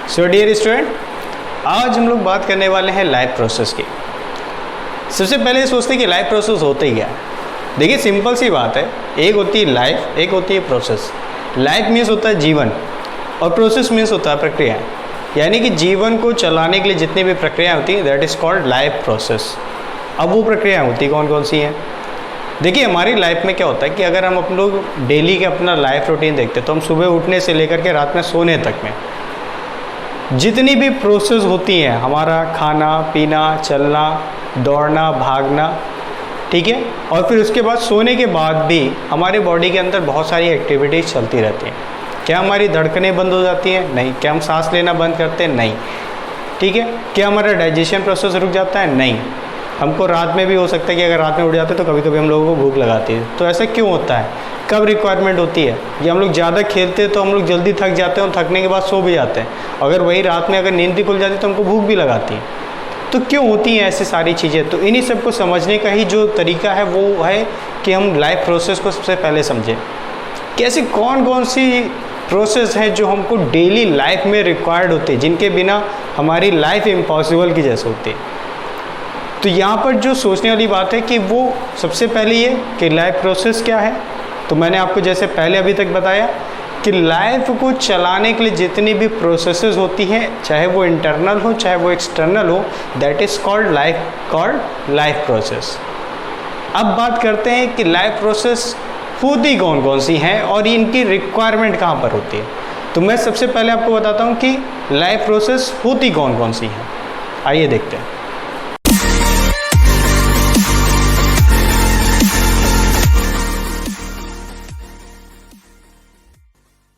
So dear student, आज हम लोग बात करने वाले हैं लाइफ प्रोसेस की। सबसे पहले सोचते हैं कि लाइफ प्रोसेस होता ही क्या है। देखिए सिंपल सी बात है, एक होती है लाइफ, एक होती है प्रोसेस। लाइफ मीन्स होता है जीवन और प्रोसेस मीन्स होता है प्रक्रियाएं। यानी कि जीवन को चलाने के लिए जितनी भी प्रक्रियाएं होती हैं that is called life process. अब वो प्रक्रियाएं होती कौन कौन सी हैं? देखिए हमारी लाइफ में क्या होता है कि अगर हम लोग डेली के अपना लाइफ रूटीन देखते हैं तो हम सुबह उठने से लेकर के रात में सोने तक में जितनी भी प्रोसेस होती हैं, हमारा खाना पीना, चलना, दौड़ना, भागना, ठीक है, और फिर उसके बाद सोने के बाद भी हमारे बॉडी के अंदर बहुत सारी एक्टिविटीज़ चलती रहती हैं। क्या हमारी धड़कनें बंद हो जाती हैं? नहीं। क्या हम सांस लेना बंद करते हैं? नहीं। ठीक है। क्या हमारा डाइजेशन प्रोसेस रुक जाता है? नहीं। हमको रात में भी हो सकता है कि अगर रात में उठ जाते हैं तो कभी कभी हम लोगों को भूख लगाती है। तो ऐसा क्यों होता है? कब रिक्वायरमेंट होती है? ये हम लोग ज़्यादा खेलते हैं तो हम लोग जल्दी थक जाते हैं और थकने के बाद सो भी जाते हैं। अगर वही रात में अगर नींद भी खुल जाती है तो हमको भूख भी लगाती है। तो क्यों होती हैं ऐसी सारी चीज़ें? तो इन्हीं सब को समझने का ही जो तरीका है वो है कि हम लाइफ प्रोसेस को सबसे पहले समझें कि ऐसी कौन कौन सी प्रोसेस हैं जो हमको डेली लाइफ में रिक्वायर्ड होते हैं, जिनके बिना हमारी लाइफ इम्पॉसिबल की जैसे होती है। तो यहाँ पर जो सोचने वाली बात है कि वो सबसे पहले ये कि लाइफ प्रोसेस क्या है। तो मैंने आपको जैसे पहले अभी तक बताया कि लाइफ को चलाने के लिए जितनी भी प्रोसेसेस होती हैं, चाहे वो इंटरनल हो चाहे वो एक्सटर्नल हो, that is called life process. अब बात करते हैं कि लाइफ प्रोसेस होती कौन कौन सी हैं और इनकी रिक्वायरमेंट कहाँ पर होती है। तो मैं सबसे पहले आपको बताता हूँ कि लाइफ प्रोसेस होती कौन कौन सी हैं। आइए देखते हैं।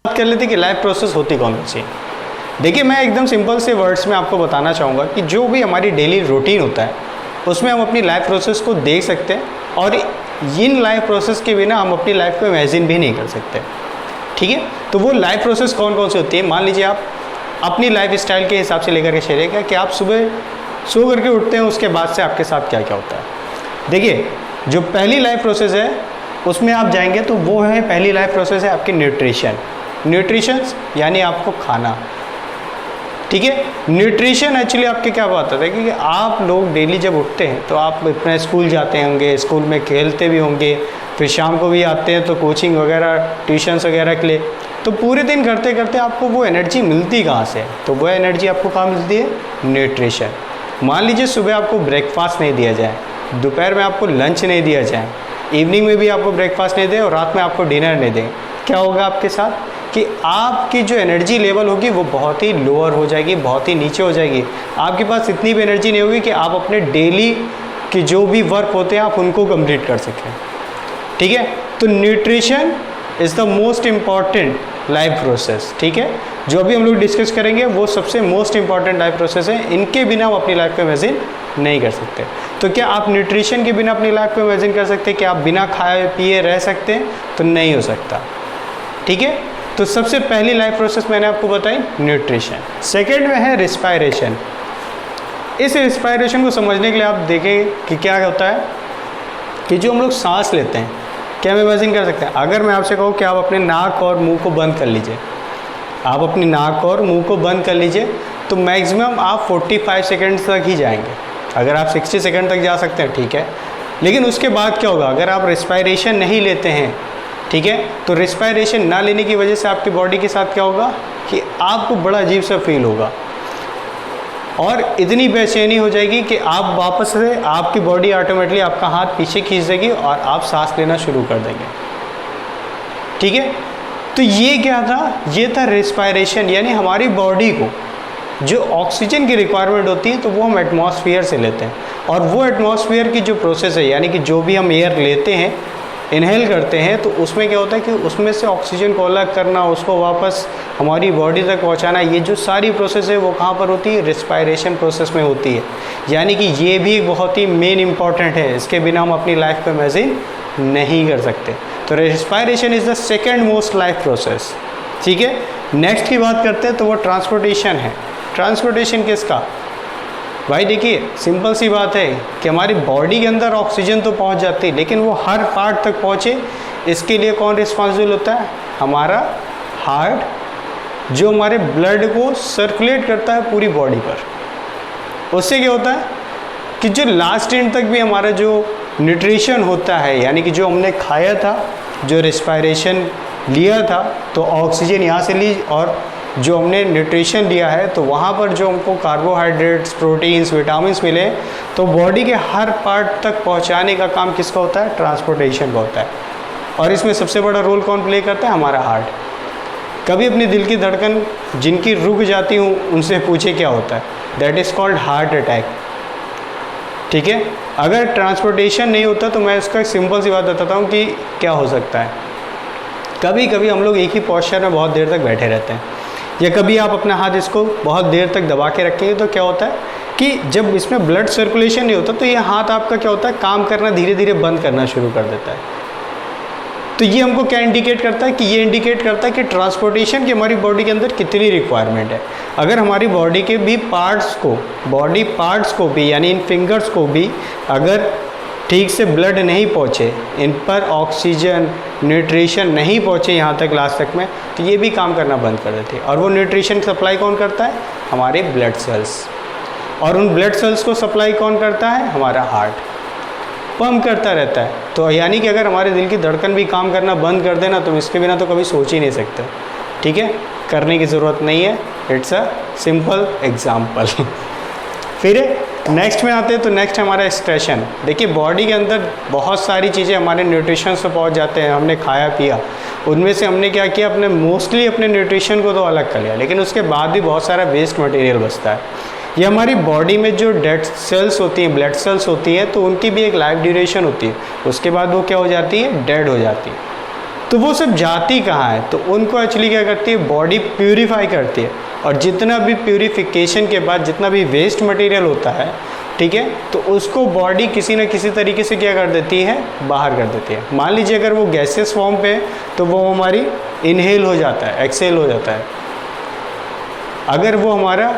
बात कर लेते हैं कि लाइफ प्रोसेस होती कौन सी है। देखिए मैं एकदम सिंपल से वर्ड्स में आपको बताना चाहूँगा कि जो भी हमारी डेली रूटीन होता है उसमें हम अपनी लाइफ प्रोसेस को देख सकते हैं और इन लाइफ प्रोसेस के बिना हम अपनी लाइफ को इमेजिन भी नहीं कर सकते। ठीक है। तो वो लाइफ प्रोसेस कौन कौन सी होती है? मान लीजिए आप अपनी लाइफ स्टाइल के हिसाब से लेकर के चलिएगा कि आप सुबह सो करके उठते हैं, उसके बाद से आपके साथ क्या क्या होता है। देखिए जो पहली लाइफ प्रोसेस है उसमें आप जाएंगे तो वो है, पहली लाइफ प्रोसेस है आपकी न्यूट्रिशन। न्यूट्रिशंस यानी आपको खाना। ठीक है। न्यूट्रिशन एक्चुअली आपके क्या बात है कि आप लोग डेली जब उठते हैं तो आप अपने स्कूल जाते होंगे, स्कूल में खेलते भी होंगे, फिर शाम को भी आते हैं तो कोचिंग वगैरह, ट्यूशन्स वगैरह के लिए। तो पूरे दिन करते करते आपको वो एनर्जी मिलती कहाँ से? तो वो एनर्जी आपको कहाँ मिलती है? न्यूट्रिशन। मान लीजिए सुबह आपको ब्रेकफास्ट नहीं दिया जाए, दोपहर में आपको लंच नहीं दिया जाए, इवनिंग में भी आपको ब्रेकफास्ट नहीं दें और रात में आपको डिनर नहीं दें, क्या होगा आपके साथ कि आपकी जो एनर्जी लेवल होगी वो बहुत ही लोअर हो जाएगी, बहुत ही नीचे हो जाएगी। आपके पास इतनी भी एनर्जी नहीं होगी कि आप अपने डेली के जो भी वर्क होते हैं आप उनको कंप्लीट कर सकें। ठीक है। तो nutrition is the most important life process. ठीक है। जो भी हम लोग डिस्कस करेंगे वो सबसे मोस्ट इम्पॉर्टेंट लाइफ प्रोसेस है। इनके बिना हम अपनी लाइफ को इमेजिन नहीं कर सकते। तो क्या आप न्यूट्रिशन के बिना अपनी लाइफ को इमेजिन कर सकते हैं कि आप बिना खाए पिए रह सकते हैं? तो नहीं हो सकता। ठीक है। तो सबसे पहली लाइफ प्रोसेस मैंने आपको बताई न्यूट्रिशन। सेकेंड में है रिस्पायरेशन। इस रिस्पायरेशन को समझने के लिए आप देखें कि क्या होता है कि जो हम लोग सांस लेते हैं, क्या हम इमेजिन कर सकते हैं? अगर मैं आपसे कहूँ कि आप अपने नाक और मुंह को बंद कर लीजिए, आप अपनी नाक और मुंह को बंद कर लीजिए, तो मैक्सिमम आप 45 सेकेंड्स तक ही जाएंगे। अगर आप 60 सेकेंड तक जा सकते हैं ठीक है, लेकिन उसके बाद क्या होगा? अगर आप रिस्पायरेशन नहीं लेते हैं, ठीक है, तो रिस्पायरेशन ना लेने की वजह से आपकी बॉडी के साथ क्या होगा कि आपको बड़ा अजीब सा फील होगा और इतनी बेचैनी हो जाएगी कि आप वापस से आपकी बॉडी ऑटोमेटिकली आपका हाथ पीछे खींच देगी और आप सांस लेना शुरू कर देंगे। ठीक है। तो ये क्या था? ये था रिस्पायरेशन। यानी हमारी बॉडी को जो ऑक्सीजन की रिक्वायरमेंट होती है तो वो हम एटमॉस्फेयर से लेते हैं और वो एटमॉस्फेयर की जो प्रोसेस है, यानी कि जो भी हम एयर लेते हैं, इनहेल करते हैं, तो उसमें क्या होता है कि उसमें से ऑक्सीजन को अलग करना, उसको वापस हमारी बॉडी तक पहुंचाना, ये जो सारी प्रोसेस है वो कहाँ पर होती है? रिस्पायरेशन प्रोसेस में होती है। यानी कि ये भी बहुत ही मेन इंपॉर्टेंट है, इसके बिना हम अपनी लाइफ को इमेजिन नहीं कर सकते। तो respiration is the second most life process. ठीक है। नेक्स्ट की बात करते हैं तो वो ट्रांसपोर्टेशन है। ट्रांसपोर्टेशन किसका? भाई देखिए सिंपल सी बात है कि हमारी बॉडी के अंदर ऑक्सीजन तो पहुंच जाती है, लेकिन वो हर पार्ट तक पहुंचे इसके लिए कौन रिस्पॉन्सिबल होता है? हमारा हार्ट जो हमारे ब्लड को सर्कुलेट करता है पूरी बॉडी पर। उससे क्या होता है कि जो लास्ट एंड तक भी हमारा जो न्यूट्रिशन होता है, यानी कि जो हमने खाया था, जो रेस्पायरेशन लिया था, तो ऑक्सीजन यहाँ से ली, और जो हमने न्यूट्रिशन लिया है तो वहाँ पर जो हमको कार्बोहाइड्रेट्स, प्रोटीन्स, विटामिन्स मिले, तो बॉडी के हर पार्ट तक पहुँचाने का काम किसका होता है? ट्रांसपोर्टेशन का होता है। और इसमें सबसे बड़ा रोल कौन प्ले करता है? हमारा हार्ट। कभी अपनी दिल की धड़कन जिनकी रुक जाती हूँ उनसे पूछे क्या होता है? That is called heart attack. ठीक है, अगर ट्रांसपोर्टेशन नहीं होता तो मैं इसका सिंपल सी बात बताता हूँ कि क्या हो सकता है। कभी कभी हम लोग एक ही पोस्चर में बहुत देर तक बैठे रहते हैं, या कभी आप अपना हाथ इसको बहुत देर तक दबा के रखेंगे तो क्या होता है कि जब इसमें ब्लड सर्कुलेशन नहीं होता तो ये हाथ आपका क्या होता है? काम करना धीरे धीरे बंद करना शुरू कर देता है। तो ये हमको क्या इंडिकेट करता है कि ये इंडिकेट करता है कि ट्रांसपोर्टेशन की हमारी बॉडी के अंदर कितनी रिक्वायरमेंट है। अगर हमारी बॉडी के भी पार्ट्स को, बॉडी पार्ट्स को भी, यानी इन फिंगर्स को भी अगर ठीक से ब्लड नहीं पहुँचे, इन पर ऑक्सीजन, न्यूट्रिशन नहीं पहुँचे यहाँ तक लास्ट तक में, तो ये भी काम करना बंद कर देते हैं। और वो न्यूट्रिशन सप्लाई कौन करता है? हमारे ब्लड सेल्स। और उन ब्लड सेल्स को सप्लाई कौन करता है? हमारा हार्ट पंप करता रहता है। तो यानी कि अगर हमारे दिल की धड़कन भी काम करना बंद कर देना तो इसके बिना तो कभी सोच ही नहीं सकते। ठीक है, करने की ज़रूरत नहीं है, इट्स अ सिंपल एग्जाम्पल। फिर नेक्स्ट में आते हैं तो नेक्स्ट हमारा एक्सक्रेशन। देखिए बॉडी के अंदर बहुत सारी चीज़ें हमारे न्यूट्रिशन से पहुंच जाते हैं, हमने खाया पिया, उनमें से हमने क्या किया, अपने मोस्टली अपने न्यूट्रिशन को तो अलग कर लिया, लेकिन उसके बाद भी बहुत सारा वेस्ट मटेरियल बचता है। ये हमारी बॉडी में जो डेड सेल्स होती हैं, ब्लड सेल्स होती हैं, तो उनकी भी एक लाइफ ड्यूरेशन होती है, उसके बाद वो क्या हो जाती है? डेड हो जाती है। तो वो सब जाती कहाँ है? तो उनको एक्चुअली क्या करती है? बॉडी प्यूरीफाई करती है, और जितना भी प्यूरिफिकेशन के बाद जितना भी वेस्ट मटेरियल होता है, ठीक है, तो उसको बॉडी किसी न किसी तरीके से क्या कर देती है? बाहर कर देती है। मान लीजिए अगर वो गैसेस फॉर्म पे है तो वो हमारी इनहेल हो जाता है, एक्सेल हो जाता है। अगर वो हमारा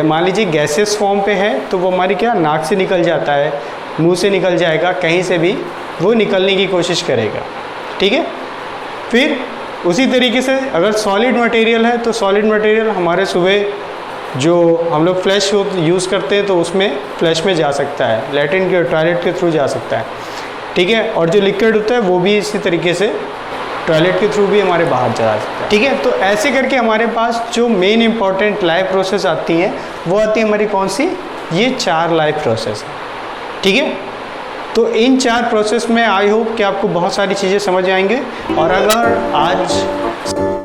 मान लीजिए गैसेस फॉर्म पे है तो वो हमारी क्या, नाक से निकल जाता है, मुंह से निकल जाएगा, कहीं से भी वो निकलने की कोशिश करेगा। ठीक है, फिर उसी तरीके से अगर सॉलिड मटेरियल है तो सॉलिड मटेरियल हमारे सुबह जो हम लोग फ्लैश यूज़ करते हैं तो उसमें फ्लैश में जा सकता है, लैट्रिन के टॉयलेट के थ्रू जा सकता है। ठीक है, और जो लिक्विड होता है वो भी इसी तरीके से टॉयलेट के थ्रू भी हमारे बाहर जा सकता है। ठीक है, तो ऐसे करके हमारे पास जो मेन इंपॉर्टेंट लाइफ प्रोसेस आती हैं वो आती है हमारी कौन सी? ये 4 लाइफ प्रोसेस है। ठीक है, तो इन 4 प्रोसेस में आई होप कि आपको बहुत सारी चीज़ें समझ आएंगे। और अगर आज